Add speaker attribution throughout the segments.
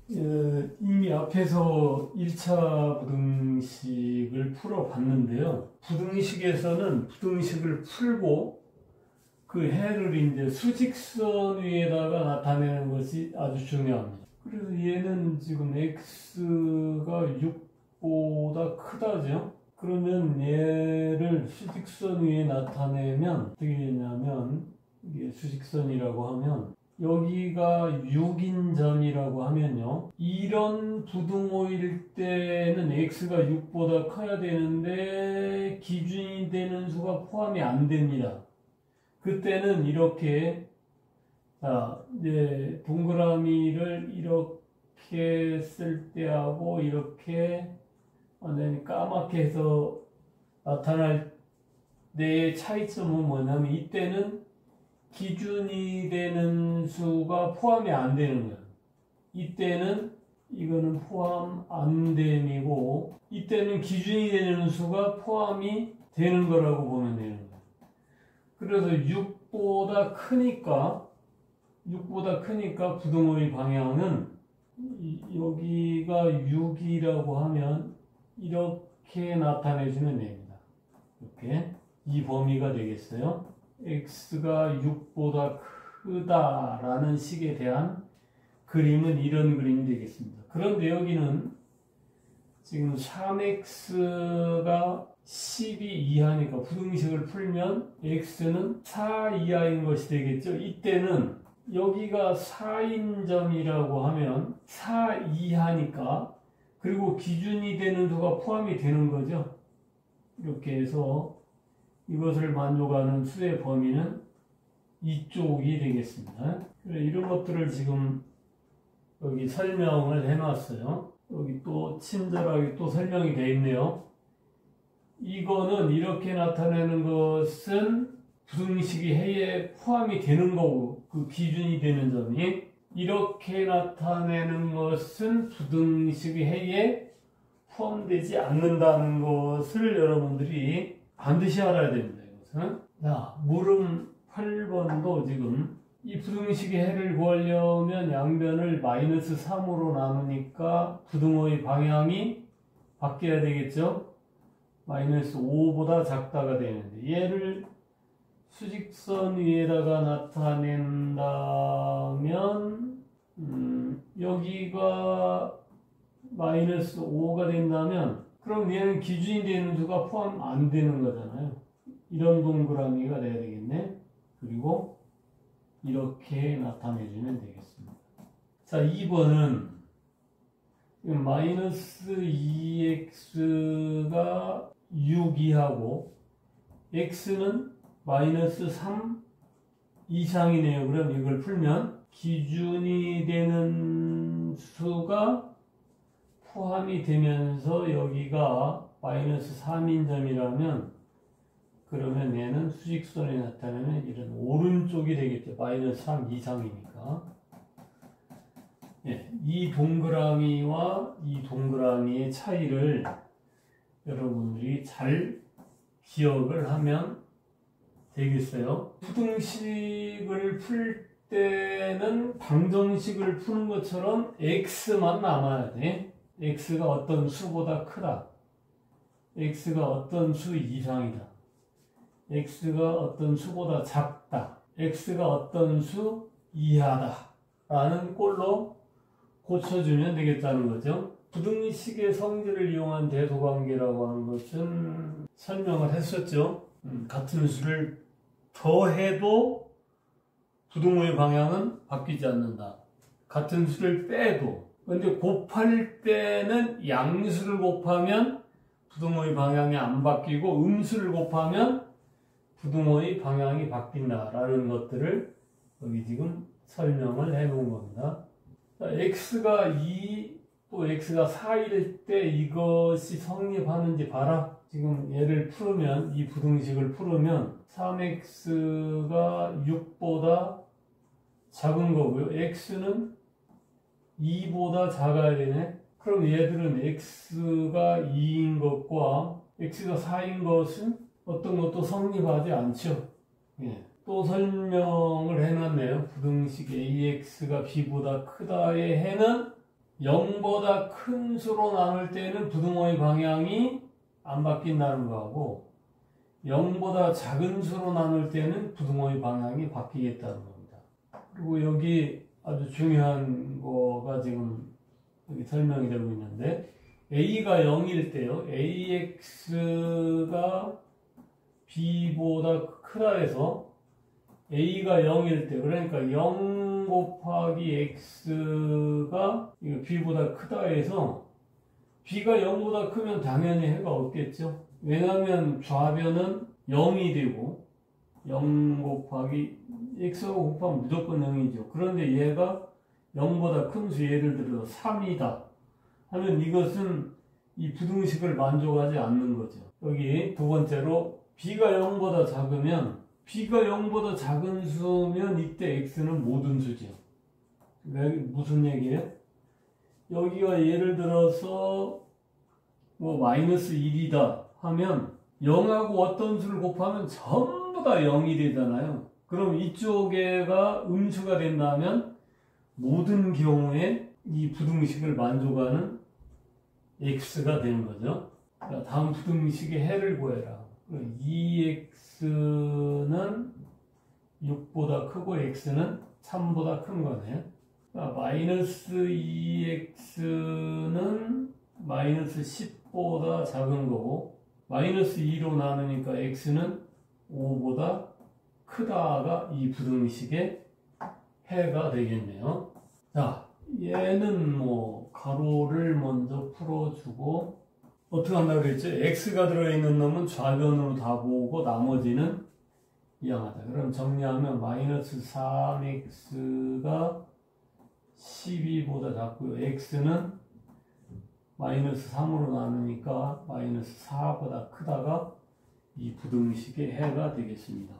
Speaker 1: 이미 앞에서 1차 부등식을 풀어봤는데요. 부등식에서는 부등식을 풀고 그 해를 이제 수직선 위에다가 나타내는 것이 아주 중요합니다. 그래서 얘는 지금 x가 6보다 크다죠. 그러면 얘를 수직선 위에 나타내면 어떻게 되냐면, 이게 수직선이라고 하면 여기가 6인 점이라고 하면요, 이런 부등호일 때는 x가 6보다 커야 되는데 기준이 되는 수가 포함이 안 됩니다. 그때는 이렇게, 자, 이제 동그라미를 이렇게 쓸 때하고 이렇게 완전히 까맣게 해서 나타날 때의 차이점은 뭐냐면, 이때는 기준이 되는 수가 포함이 안 되는 거예요. 이때는 이거는 포함 안 됨이고, 이때는 기준이 되는 수가 포함이 되는 거라고 보면 되는 거예요. 그래서 6보다 크니까 부등호의 방향은 여기가 6이라고 하면 이렇게 나타내주면 됩니다. 이렇게 이 범위가 되겠어요. x가 6보다 크다라는 식에 대한 그림은 이런 그림이 되겠습니다. 그런데 여기는 지금 3x가 12 이하니까 부등식을 풀면 x는 4 이하인 것이 되겠죠. 이때는 여기가 4인 점이라고 하면 4 이하니까, 그리고 기준이 되는 수가 포함이 되는 거죠. 이렇게 해서 이것을 만족하는 수의 범위는 이쪽이 되겠습니다. 이런 것들을 지금 여기 설명을 해놨어요. 여기 또 친절하게 또 설명이 되어 있네요. 이거는 이렇게 나타내는 것은 부등식이 해에 포함이 되는 거고, 그 기준이 되는 점이 이렇게 나타내는 것은 부등식이 해에 포함되지 않는다는 것을 여러분들이 반드시 알아야 됩니다. 이것은. 자, 물음 8번도 지금 이 부등식의 해를 구하려면 양변을 -3으로 나누니까 부등호의 방향이 바뀌어야 되겠죠. -5보다 작다가 되는데, 얘를 수직선 위에다가 나타낸다면 여기가 -5가 된다면, 그럼 얘는 기준이 되는 수가 포함 안 되는 거잖아요. 이런 동그라미가 돼야 되겠네. 그리고 이렇게 나타내주면 되겠습니다. 자, 2번은 -2x가 6 이하고 x는 -3 이상이네요. 그럼 이걸 풀면 기준이 되는 수가 포함이 되면서 여기가 -3인 점이라면, 그러면 얘는 수직선에 나타내면 이런 오른쪽이 되겠죠. -3 이상이니까. 예, 이 동그라미와 이 동그라미의 차이를 여러분들이 잘 기억을 하면 되겠어요. 부등식을 풀 때는 방정식을 푸는 것처럼 x만 남아야 돼. x가 어떤 수보다 크다, x가 어떤 수 이상이다, x가 어떤 수보다 작다, x가 어떤 수 이하다 라는 꼴로 고쳐주면 되겠다는 거죠. 부등식의 성질을 이용한 대소관계라고 하는 것은 설명을 했었죠. 같은 수를 더해도 부등호의 방향은 바뀌지 않는다. 같은 수를 빼도. 근데 곱할 때는 양수를 곱하면 부등호의 방향이 안 바뀌고, 음수를 곱하면 부등호의 방향이 바뀐다라는 것들을 여기 지금 설명을 해 놓은 겁니다. x가 2, 또 x가 4일 때 이것이 성립하는지 봐라. 지금 얘를 풀으면, 이 부등식을 풀으면 3x가 6보다 작은 거고요. x는 2보다 작아야 되네. 그럼 얘들은 x가 2인 것과 x가 4인 것은 어떤 것도 성립하지 않죠. 예. 또 설명을 해놨네요. 부등식 ax가 b보다 크다의 해는 0보다 큰 수로 나눌 때는 부등호의 방향이 안 바뀐다는 거하고 0보다 작은 수로 나눌 때는 부등호의 방향이 바뀌겠다는 겁니다. 그리고 여기 아주 중요한 거가 지금 여기 설명이 되고 있는데 a가 0일 때요. ax가 b보다 크다 해서 a가 0일 때 그러니까 0 곱하기 x가 b보다 크다 해서 b가 0보다 크면 당연히 해가 없겠죠. 왜냐하면 좌변은 0이 되고 0 곱하기 x가 곱하면 무조건 0이죠. 그런데 얘가 0보다 큰 수 예를 들어 3이다 하면 이것은 이 부등식을 만족하지 않는 거죠. 여기 두 번째로 b가 0보다 작으면 b가 0보다 작은 수면 이때 x는 모든 수죠. 무슨 얘기예요? 여기가 예를 들어서 뭐 마이너스 1이다 하면 0하고 어떤 수를 곱하면 전부 다 0이 되잖아요. 그럼 이쪽에가 음수가 된다면 모든 경우에 이 부등식을 만족하는 x가 되는 거죠. 다음 부등식의 해를 구해라. 2x는 6보다 크고 x는 3보다 큰 거네요. 마이너스 2x는 마이너스 10보다 작은 거고 마이너스 2로 나누니까 x는 5보다 크다가 이 부등식의 해가 되겠네요. 자, 얘는 뭐 가로를 먼저 풀어주고 어떻게 한다고 그랬죠? x가 들어있는 놈은 좌변으로 다 보고 나머지는 이항하다. 그럼 정리하면 마이너스 3x가 12보다 작고요. x는 마이너스 3으로 나누니까 마이너스 4보다 크다가 이 부등식의 해가 되겠습니다.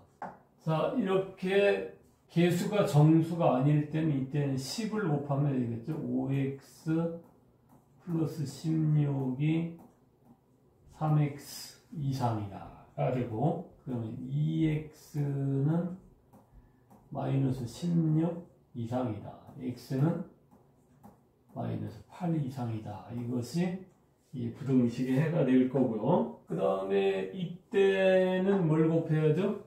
Speaker 1: 자, 이렇게 개수가 정수가 아닐 때는 이때는 10을 곱하면 되겠죠. 5x 플러스 16이 3x 이상이다. 되고 그러면 2x는 마이너스 16 이상이다. x는 마이너스 8 이상이다. 이것이 이 부등식의 해가 될 거고요. 그 다음에 이때는 뭘 곱해야죠?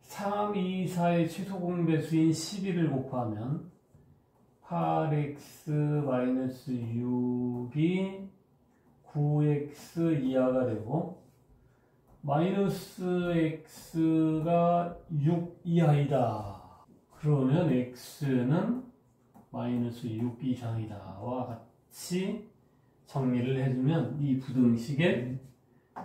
Speaker 1: 3, 2, 4의 최소 공배수인 12를 곱하면 8x 마이너스 6이 9x 이하가 되고 마이너스 x가 6 이하이다. 그러면 x는 마이너스 6 이상이다와 같이 정리를 해주면 이 부등식의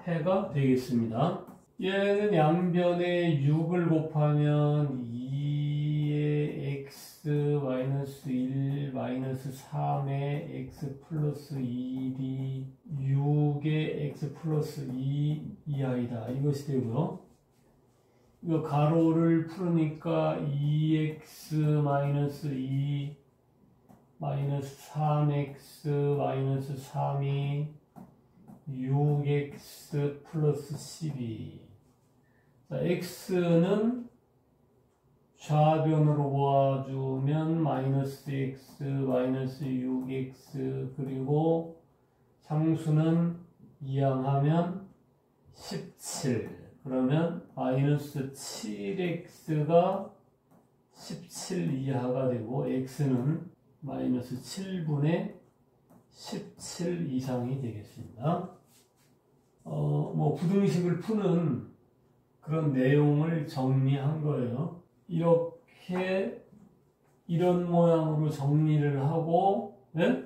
Speaker 1: 해가 되겠습니다. 얘는 양변에 6을 곱하면 2의 x 마이너스 1 마이너스 3의 x 플러스 2이 6의 x 플러스 2 이하이다. 이것이 되고요. 이거 가로를 풀으니까 2x 마이너스 2 마이너스 3x 마이너스 3이 6x 플러스 12. 자, x는 좌변으로 모아주면 마이너스 x 마이너스 6x 그리고 상수는 이항하면 17. 그러면 마이너스 7x가 17 이하가 되고 x는 마이너스 7분의 17 이상이 되겠습니다. 뭐 부등식을 푸는 그런 내용을 정리한 거예요. 이렇게 이런 모양으로 정리를 하고 네?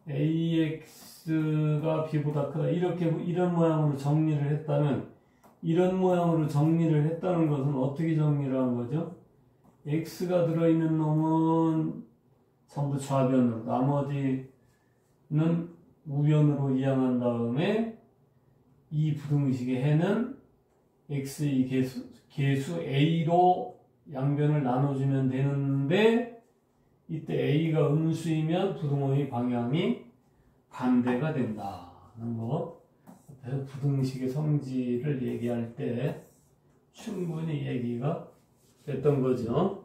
Speaker 1: ax가 b보다 크다 이렇게 이런 모양으로 정리를 했다면 이런 모양으로 정리를 했다는 것은 어떻게 정리를 한 거죠? x가 들어있는 놈은 전부 좌변으로 나머지는 우변으로 이항한 다음에 이 부등식의 해는 x의 개수 a로 양변을 나눠주면 되는데 이때 a가 음수이면 부등호의 방향이 반대가 된다는 거. 부등식의 성질을 얘기할 때 충분히 얘기가 됐던 거죠.